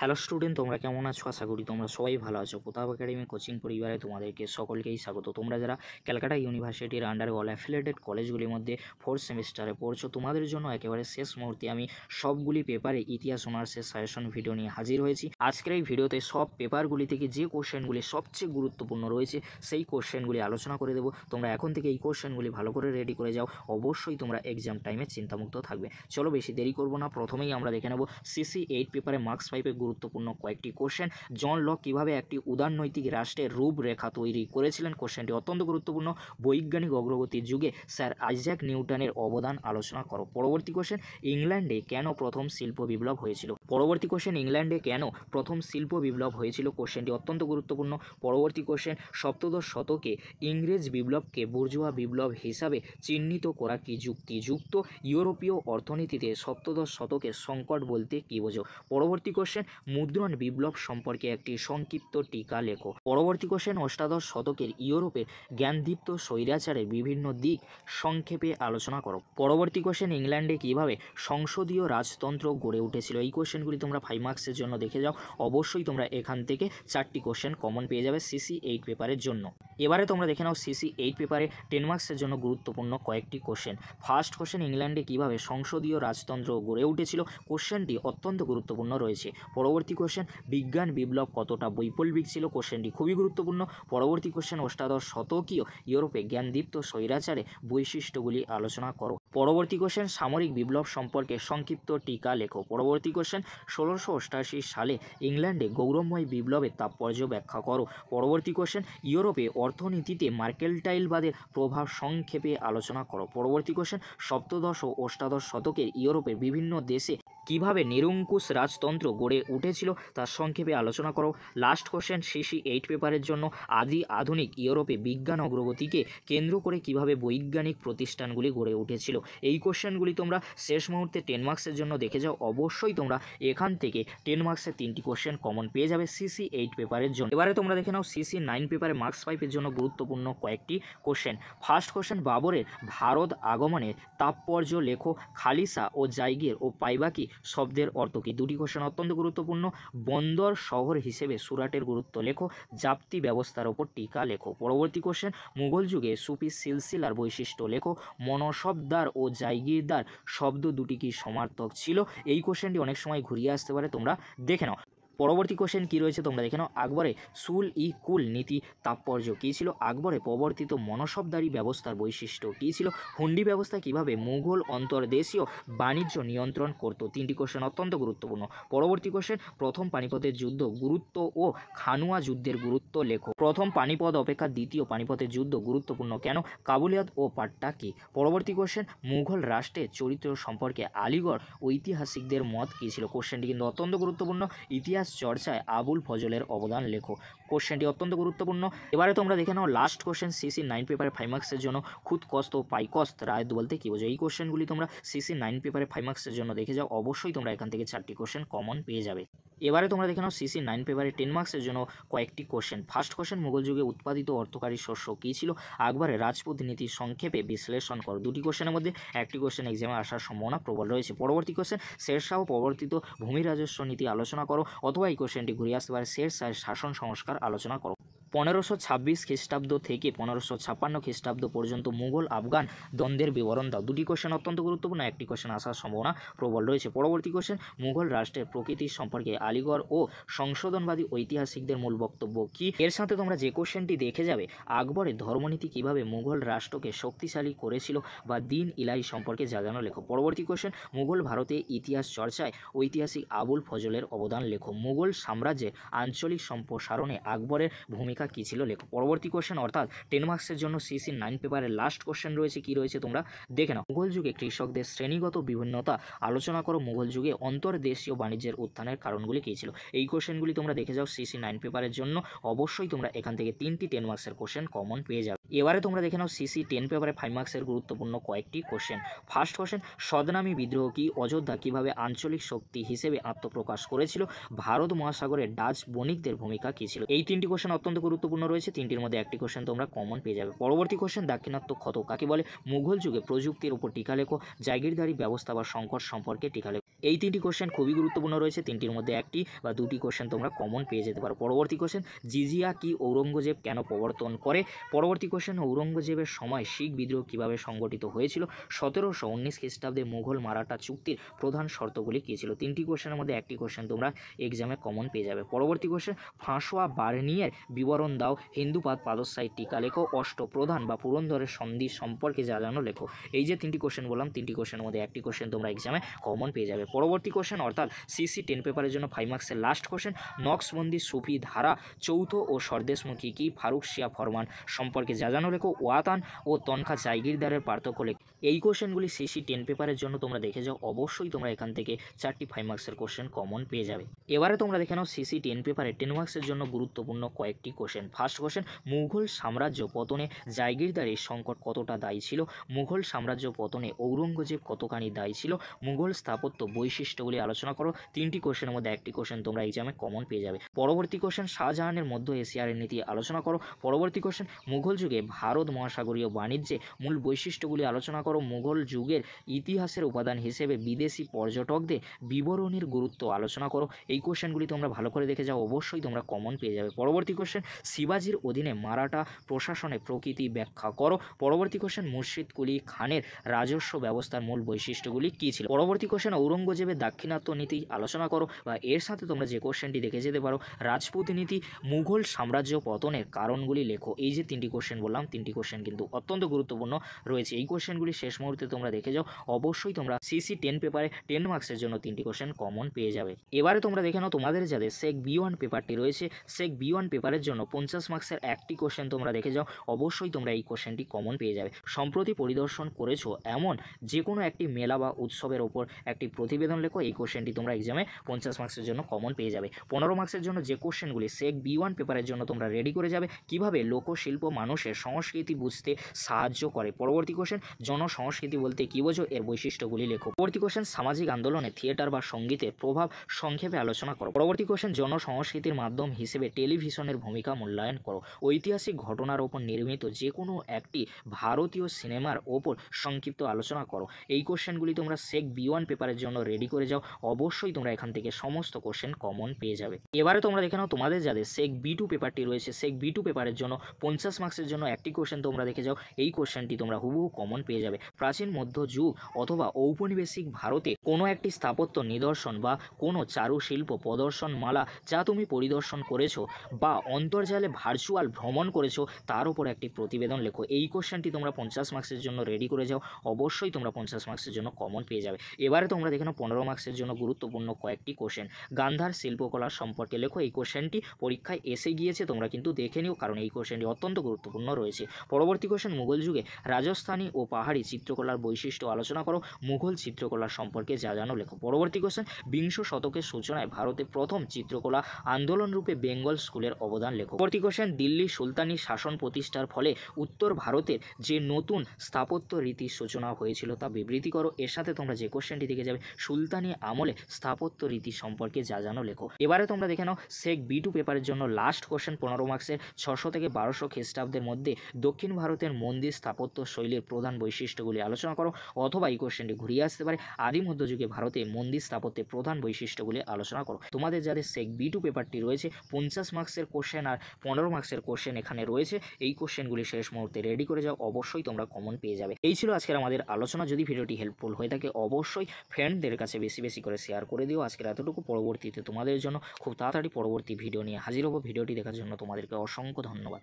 Hello student, তোমরা কেমন আছো? আশা করি তোমরা সবাই ভালো আছো। প্রতাপ একাডেমি কোচিং পরিবারে তোমাদেরকে সকলকেই স্বাগত। তোমরা যারা ক্যালকাটা ইউনিভার্সিটির আন্ডারে অল অ্যাফিলিয়েটেড কলেজগুলির মধ্যে ফোর্থ সেমিস্টারে পড়ছো, তোমাদের জন্য একেবারে শেষ মুহূর্তে আমি সবগুলি পেপারে ইতিহাস অনার্সের সাজেশন ভিডিও নিয়ে হাজির হয়েছি। আজকের এই ভিডিওতে সব পেপারগুলি থেকে যে কোশ্চেনগুলি সবচেয়ে গুরুত্বপূর্ণ রয়েছে সেই কোশ্চেনগুলি আলোচনা করে দেবো। তোমরা এখন থেকে এই কোশ্চেনগুলি ভালো করে রেডি করে যাও, অবশ্যই তোমরা এক্সাম টাইমে চিন্তামুক্ত থাকবে। চলো বেশি দেরি করবো না, প্রথমেই আমরা দেখে নেব সিসি 8 পেপারে মার্কস 5 গুরুত্বপূর্ণ কয়েকটি কোশ্চেন। জন লক কিভাবে একটি উদারনৈতিক রাষ্ট্রের রূপরেখা তৈরি করেছিলেন, কোশ্চেনটি অত্যন্ত গুরুত্বপূর্ণ। বৈজ্ঞানিক অগ্রগতির যুগে স্যার আইজ্যাক নিউটনের অবদান আলোচনা করো। পরবর্তী কোশ্চেন, ইংল্যান্ডে কেন প্রথম শিল্প বিপ্লব হয়েছিল? পরবর্তী কোশ্চেন, ইংল্যান্ডে কেন প্রথম শিল্প বিপ্লব হয়েছিল, কোশ্চেনটি অত্যন্ত গুরুত্বপূর্ণ। পরবর্তী কোশ্চেন, সপ্তদশ শতকে ইংরেজ বিপ্লবকে বুর্জোয়া বিপ্লব হিসাবে চিহ্নিত করা কি যুক্তিযুক্ত? ইউরোপীয় অর্থনীতিতে সপ্তদশ শতকের সংকট বলতে কী বোঝো? পরবর্তী কোশ্চেন, মুদ্রণ বিপ্লব সম্পর্কে একটি সংক্ষিপ্ত টিকা লেখো। পরবর্তী কোশ্চেন, অষ্টাদশ শতকের ইউরোপের জ্ঞানদীপ্ত স্বৈরাচারের বিভিন্ন দিক সংক্ষেপে আলোচনা করো। পরবর্তী কোশ্চেন, ইংল্যান্ডে কিভাবে সংসদীয় রাজতন্ত্র গড়ে উঠেছিল? এই কোশ্চেনগুলি তোমরা 5 মার্কসের জন্য দেখে যাও, অবশ্যই তোমরা এখান থেকে 4টি কোশ্চেন কমন পেয়ে যাবে সিসি 8 পেপারের জন্য। এবারে তোমরা দেখে নাও সিসি 8 পেপারে 10 মার্কসের জন্য গুরুত্বপূর্ণ কয়েকটি কোশ্চেন। ফার্স্ট কোশ্চেন, ইংল্যান্ডে কিভাবে সংসদীয় রাজতন্ত্র গড়ে উঠেছিল, কোশ্চেনটি অত্যন্ত গুরুত্বপূর্ণ রয়েছে। পরবর্তী কোশ্চেন, বিজ্ঞান বিপ্লব কতটা বৈপ্লবিক ছিল, কোশ্চেনটি খুবই গুরুত্বপূর্ণ। পরবর্তী কোশ্চেন, অষ্টাদশ শতকীয় ইউরোপে জ্ঞানদীপ্ত স্বৈরাচারে বৈশিষ্ট্যগুলি আলোচনা করো। পরবর্তী কোশ্চেন, সামরিক বিপ্লব সম্পর্কে সংক্ষিপ্ত টিকা লেখো। পরবর্তী কোশ্চেন, 1688 সালে ইংল্যান্ডে গৌরবময় বিপ্লবের তাৎপর্য ব্যাখ্যা করো। পরবর্তী কোশ্চেন, ইউরোপে অর্থনীতিতে মার্কেন্টাইলবাদের প্রভাব সংক্ষেপে আলোচনা করো। পরবর্তী কোশ্চেন, সপ্তদশ ও অষ্টাদশ শতকের ইউরোপের বিভিন্ন দেশে কিভাবে নিরঙ্কুশ রাজতন্ত্র গড়ে উঠেছিল তার সংক্ষেপে আলোচনা করো। লাস্ট কোশ্চেন, সিসি 8 পেপারের জন্য আদি আধুনিক ইউরোপে বিজ্ঞান অগ্রগতিকে কেন্দ্র করে কিভাবে বৈজ্ঞানিক প্রতিষ্ঠানগুলি গড়ে উঠেছিল। এই কোশ্চেনগুলি তোমরা শেষ মুহূর্তে 10 মার্কসের জন্য দেখে যাও, অবশ্যই তোমরা এখান থেকে 10 মার্কসের 3টি কোশ্চেন কমন পেয়ে যাবে সিসি 8 পেপারের জন্য। এবারে তোমরা দেখে নাও সিসি 9 পেপারে মার্কস 5 জন্য গুরুত্বপূর্ণ কয়েকটি কোশ্চেন। ফার্স্ট কোশ্চেন, বাবরের ভারত আগমনের তাৎপর্য লেখো। খালিসা ও জাইগির ও পাইবাকি শব্দের অর্থ কী? দুটি কোশ্চেন অত্যন্ত গুরুত্বপূর্ণ। বন্দর শহর হিসেবে সুরাটের গুরুত্ব লেখো। জাপ্তি ব্যবস্থার ওপর টিকা লেখো। পরবর্তী কোশ্চেন, মুঘল যুগে সুফি সিলসিলার বৈশিষ্ট্য লেখো। মনসবদার ও জাইগিরদার শব্দ দুটি কি সমার্থক ছিল? এই কোশ্চেনটি অনেক সময় ঘুরিয়ে আসতে পারে, তোমরা দেখে নাও। পরবর্তী কোশ্চেন কী রয়েছে তোমরা দেখে নাও। আকবরে সুল ই কুল নীতি তাৎপর্য কী ছিল? আকবরে প্রবর্তিত মনসবদারি ব্যবস্থার বৈশিষ্ট্য কী ছিল? হুন্ডি ব্যবস্থা কিভাবে মুঘল অন্তর্দেশীয় বাণিজ্য নিয়ন্ত্রণ করত? 3টি কোশ্চেন অত্যন্ত গুরুত্বপূর্ণ। পরবর্তী কোশ্চেন, প্রথম পানিপথের যুদ্ধ গুরুত্ব ও খানুয়া যুদ্ধের গুরুত্ব লেখো। প্রথম পানিপথ অপেক্ষা দ্বিতীয় পানিপথের যুদ্ধ গুরুত্বপূর্ণ কেন? কাবুলিয়াত ও পাট্টা কী? পরবর্তী কোশ্চেন, মুঘল রাষ্ট্রের চরিত্র সম্পর্কে আলিগড় ঐতিহাসিকদের মত কী ছিল? কোশ্চেনটি কিন্তু অত্যন্ত গুরুত্বপূর্ণ। ইতিহাস চর্চায় আবুল ফজলের অবদান লেখো। কোশ্চেনটি অত্যন্ত গুরুত্বপূর্ণ। এবারে তোমরা দেখে নাও লাস্ট কোশ্চেন সিসি 9 পেপারে 5 মার্কসের জন্য খুদ কস্ত ও পাইকস্ত রায় বলতে কী বোঝো? এই কোশ্চেনগুলি তোমরা সিসি 9 পেপারে 5 মার্কসের জন্য দেখে যাও, অবশ্যই তোমরা এখান থেকে 4টি কোশ্চেন কমন পেয়ে যাবে। এবারে তোমরা দেখে নাও সিসি 9 পেপারে 10 মার্কসের জন্য কয়েকটি কোশ্চেন। ফার্স্ট কোশ্চেন, মুঘল যুগে উৎপাদিত অর্থকারী শস্য কী ছিল? আকবরের রাজপুত নীতি সংক্ষেপে বিশ্লেষণ করো। দুটি কোশ্চেনের মধ্যে একটি কোশ্চেন এক্সামে আসার সম্ভাবনা প্রবল রয়েছে। পরবর্তী কোশ্চেন, শেরশাহ প্রবর্তিত ভূমি রাজস্ব নীতি আলোচনা করো, অথবা এই কোশ্চেনটি ঘুরিয়ে আসতে পারে শের শাহের শাসন সংস্কার আলোচনা করো। 1526 খ্রিস্টাব্দ থেকে 1556 খ্রিস্টাব্দ পর্যন্ত মুঘল আফগান দ্বন্দ্বের বিবরণ দাও। দুটি কোশ্চেন অত্যন্ত গুরুত্বপূর্ণ, একটি কোশ্চেন আসার সম্ভাবনা প্রবল রয়েছে। পরবর্তী কোশ্চেন, মুঘল রাষ্ট্রের প্রকৃতির সম্পর্কে আলিগড় ও সংশোধনবাদী ঐতিহাসিকদের মূল বক্তব্য কী? এর সাথে তোমরা যে কোশ্চেনটি দেখে যাবে, আকবরের ধর্মনীতি কিভাবে মুঘল রাষ্ট্রকে শক্তিশালী করেছিল বা দিন ইলাহি সম্পর্কে জানানো লেখো। পরবর্তী কোশ্চেন, মুঘল ভারতে ইতিহাস চর্চায় ঐতিহাসিক আবুল ফজলের অবদান লেখো। মুঘল সাম্রাজ্যের আঞ্চলিক সম্প্রসারণে আকবরের ভূমিকা কী ছিল লেখো। পরবর্তী কোশ্চেন অর্থাৎ 10 মার্কসের জন্য সিসি 9 পেপারের লাস্ট কোশ্চেন রয়েছে, কি রয়েছে তোমরা দেখে নাও। মুঘল যুগে কৃষকদের শ্রেণীগত বিভিন্নতা আলোচনা করো। মুঘল যুগে অন্তর্দেশীয় বাণিজ্যের উত্থানের কারণগুলি কী ছিল? এই কোশ্চেনগুলি তোমরা দেখে যাও সিসি 9 পেপারের জন্য, অবশ্যই তোমরা এখান থেকে 3টি 10 মার্কসের কোশ্চেন কমন পেয়ে যাবে। এবারে তোমরা দেখে নাও সিসি 10 পেপারে 5 মার্কসের গুরুত্বপূর্ণ কয়েকটি কোশ্চেন। ফার্স্ট কোশ্চেন, সদনামী বিদ্রোহ কি? অযোধ্যা কিভাবে আঞ্চলিক শক্তি হিসেবে আত্মপ্রকাশ করেছিল? ভারত মহাসাগরে ডাচ বণিকদের ভূমিকা কী ছিল? এই 3টি কোশ্চেন অত্যন্ত গুরুত্বপূর্ণ রয়েছে, 3টির মধ্যে একটি কোশ্চেন তোমরা কমন পেয়ে যাবে। পরবর্তী কোশ্চেন, দাক্ষিণাত্য ক্ষত কাকে বলে? মুঘল যুগে প্রযুক্তির উপর টিকা লেখো। জাগিরদারি ব্যবস্থা বা সংকট সম্পর্কে টিকা লেখো। এই 3টি কোশ্চেন খুবই গুরুত্বপূর্ণ রয়েছে, 3টির মধ্যে একটি বা দুটি কোশ্চেন তোমরা কমন পেয়ে যেতে পারো। পরবর্তী কোশ্চেন, জিজিয়া কি ঔরঙ্গজেব কেন প্রবর্তন করে? পরবর্তী কোশ্চেন, ঔরঙ্গজেবের সময় শিখ বিদ্রোহ কীভাবে সংগঠিত হয়েছিল? 1719 খ্রিস্টাব্দে মুঘল মারাঠা চুক্তির প্রধান শর্তগুলি কী ছিল? 3টি কোশ্চেনের মধ্যে একটি কোশ্চেন তোমরা এক্সামে কমন পেয়ে যাবে। পরবর্তী কোশ্চেন, ফাঁসোয়া বার্নিয়ের বিবরণ দাও, হিন্দুপাদ পাদস্যায় টিকা লেখো, অষ্টপ্রধান বা পুরন্দরের সন্ধি সম্পর্কে জানো লেখো। এই যে 3টি কোশ্চেন বললাম, 3টি কোশ্চেনের মধ্যে একটি কোশ্চেন তোমরা এক্সামে কমন পেয়ে যাবে। পরবর্তী কোশ্চেন অর্থাৎ সিসি 10 পেপারের জন্য 5 মার্কসের লাস্ট কোশ্চেন, নকশবন্দি সুফি ধারা চৌথ ও স্বদেশমুখী কি ফারুক শিয়া ফরমান সম্পর্কে জানো লেখো, ওয়াতান ও তনখা জাইগিরদারের পার্থক্য লেখো। এই কোশ্চেনগুলি সিসি 10 পেপারের জন্য তোমরা দেখে যাও, অবশ্যই তোমরা এখান থেকে 4টি 5 মার্কসের কোশ্চেন কমন পেয়ে যাবে। এবারে তোমরা দেখে নাও সিসি 10 পেপারে 10 মার্কসের জন্য গুরুত্বপূর্ণ কয়েকটি কোশ্চেন। ফার্স্ট কোশ্চেন, মুঘল সাম্রাজ্য পতনে জাইগিরদারি সংকট কতটা দায়ী ছিল? মুঘল সাম্রাজ্য পতনে ঔরঙ্গজেব কতখানি দায়ী ছিল? মুঘল স্থাপত্য বৈশিষ্ট্যগুলি আলোচনা করো। 3টি কোশ্চেনের মধ্যে একটি কোশ্চেন তোমরা এক্সামে কমন পেয়ে যাবে। পরবর্তী কোশ্চেন, শাহজাহানের মধ্য এশিয়ার নীতি আলোচনা করো। পরবর্তী কোশ্চেন, মুঘল যুগে ভারত মহাসাগরীয় বাণিজ্যে মূল বৈশিষ্ট্যগুলি আলোচনা করো। মুঘল যুগের ইতিহাসের উপাদান হিসেবে বিদেশি পর্যটকদের বিবরণীর গুরুত্ব আলোচনা করো। এই কোশ্চেনগুলি তোমরা ভালো করে দেখে যাও, অবশ্যই তোমরা কমন পেয়ে যাবে। পরবর্তী কোশ্চেন, শিবাজির অধীনে মারাঠা প্রশাসনের প্রকৃতি ব্যাখ্যা করো। পরবর্তী কোশ্চেন, মুর্শিদ কুলি খানের রাজস্ব ব্যবস্থার মূল বৈশিষ্ট্যগুলি কী ছিল? পরবর্তী কোশ্চেন, ঔরঙ্গজেবের দাক্ষিণাত্য নীতি আলোচনা করো, বা এর সাথে তোমরা যে কোশ্চেনটি দেখে যেতে পারো, রাজপুত নীতি, মুঘল সাম্রাজ্য পতনের কারণগুলি লেখো। এই যে 3টি কোশ্চেন বললাম, 3টি কোশ্চেন কিন্তু অত্যন্ত গুরুত্বপূর্ণ রয়েছে। এই কোশ্চেনগুলি শেষ মুহূর্তে তোমরা দেখে যাও, অবশ্যই তোমরা সিসি 10 পেপারে 10 মার্কসের জন্য 3টি কোশ্চেন কমন পেয়ে যাবে। এবারে তোমরা দেখে নাও তোমাদের যাদের সেক B1 পেপারটি রয়েছে, সেক B1 পেপারের জন্য 50 মার্কসের একটি কোশ্চেন তোমরা দেখে যাও, অবশ্যই তোমরা এই কোশ্চেনটি কমন পেয়ে যাবে। সম্প্রতি পরিদর্শন করেছো এমন যে কোনো একটি মেলা বা উৎসবের ওপর একটি প্রতিবেদন লেখো। এই কোশ্চেনটি তোমরা এক্সামে 50 মার্কসের জন্য কমন পেয়ে যাবে। 15 মার্কসের জন্য যে কোশ্চেনগুলি সেক B1 পেপারের জন্য তোমরা রেডি করে যাবে, কিভাবে লোকশিল্প মানুষের সংস্কৃতি বুঝতে সাহায্য করে। পরবর্তী কোশ্চেন, জনসংস্কৃতি বলতে কী বোঝো, এর বৈশিষ্ট্যগুলি লেখো। পরবর্তী কোশ্চেন, সামাজিক আন্দোলনে থিয়েটার বা সঙ্গীতের প্রভাব সংক্ষেপে আলোচনা করো। পরবর্তী কোশ্চেন, জনসংস্কৃতির মাধ্যম হিসেবে টেলিভিশনের ভূমিকা মূল্যায়ন করো। ঐতিহাসিক ঘটনার ওপর নির্মিত যে কোনো একটি ভারতীয় সিনেমার ওপর সংক্ষিপ্ত আলোচনা করো। এই কোশ্চেনগুলি তোমরা সেক B1 পেপারের জন্য রেডি করে যাও, অবশ্যই তোমরা এখান থেকে সমস্ত কোশ্চেন কমন পেয়ে যাবে। এবারে তোমরা দেখে নাও তোমাদের যাদের সেক B2 পেপারটি রয়েছে, সেক B2 পেপারের জন্য 50 মার্কসের জন্য একটি কোশ্চেন তোমরা দেখে যাও। এই কোশ্চেনটি তোমরা হুবহু কমন পেয়ে যাবে। প্রাচীন মধ্যযুগ অথবা ঔপনিবেশিক ভারতে কোনো একটি স্থাপত্য নিদর্শন বা কোনো চারুশিল্প প্রদর্শনমালা যা তুমি পরিদর্শন করেছো বা অন্তর্জালে ভার্চুয়াল ভ্রমণ করেছো, তার উপর একটি প্রতিবেদন লেখো। এই কোশ্চেনটি তোমরা 50 মার্কসের জন্য রেডি করে যাও, অবশ্যই তোমরা 50 মার্কসের জন্য কমন পেয়ে যাবে। এবারে তোমরা দেখে নাও 15 মার্কসের জন্য গুরুত্বপূর্ণ কয়েকটি কোশ্চেন। গান্ধার শিল্পকলা সম্পর্কে লেখো। এই কোশ্চেনটি পরীক্ষায় এসে গিয়েছে, তোমরা কিন্তু দেখে নিও, কারণ এই কোশ্চেনটি অত্যন্ত গুরুত্বপূর্ণ রয়েছে। পরবর্তী কোশ্চেন, মুঘল যুগে রাজস্থানী ও পাহাড়ি চিত্রকলার বৈশিষ্ট্য আলোচনা করো। মুঘল চিত্রকলার সম্পর্কে জানো লেখো। পরবর্তী কোশ্চেন, বিংশ শতকের সূচনায় ভারতে প্রথম চিত্রকলা আন্দোলন রূপে বেঙ্গল স্কুলের অবদান লেখো। পরবর্তী কোশ্চেন, দিল্লি সুলতানি শাসন প্রতিষ্ঠার ফলে উত্তর ভারতের যে নতুন স্থাপত্য রীতির সূচনা হয়েছিল তা বিবৃতি করো। এর সাথে তোমরা যে কোশ্চেনটি দেখে যাবে, সুলতানি আমলে স্থাপত্য রীতি সম্পর্কে জানো লেখো। এবারে তোমরা দেখে নাও সেক B2 পেপারের জন্য লাস্ট কোশ্চেন 15 মার্কসের, 600 থেকে 1200 খ্রিস্টাব্দের মধ্যে দক্ষিণ ভারতের মন্দির স্থাপত্য শৈলীর প্রধান বৈশিষ্ট্যগুলি আলোচনা করো। অথবা এই কোশ্চেনটি ঘুরিয়ে আসতে পারে, আদি মধ্যযুগে ভারতে মন্দির স্থাপত্যের প্রধান বৈশিষ্ট্যগুলি আলোচনা করো। তোমাদের যাদের সেক B2 পেপারটি রয়েছে, 50 মার্কসের কোশ্চেন আর 15 মার্কসের কোশ্চেন এখানে রয়েছে। এই কোশ্চেনগুলি শেষ মুহূর্তে রেডি করে যাও, অবশ্যই তোমরা কমন পেয়ে যাবে। এই ছিল আজকের আমাদের আলোচনা। যদি ভিডিওটি হেল্পফুল হয়ে থাকে, অবশ্যই ফ্রেন্ডদের কাছে বেশি বেশি করে শেয়ার করে দিও। আজকের এতটুকু, পরবর্তীতে তোমাদের জন্য খুব তাড়াতাড়ি পরবর্তী ভিডিও নিয়ে হাজির হবো। ভিডিওটি দেখার জন্য তোমাদেরকে অসংখ্য ধন্যবাদ।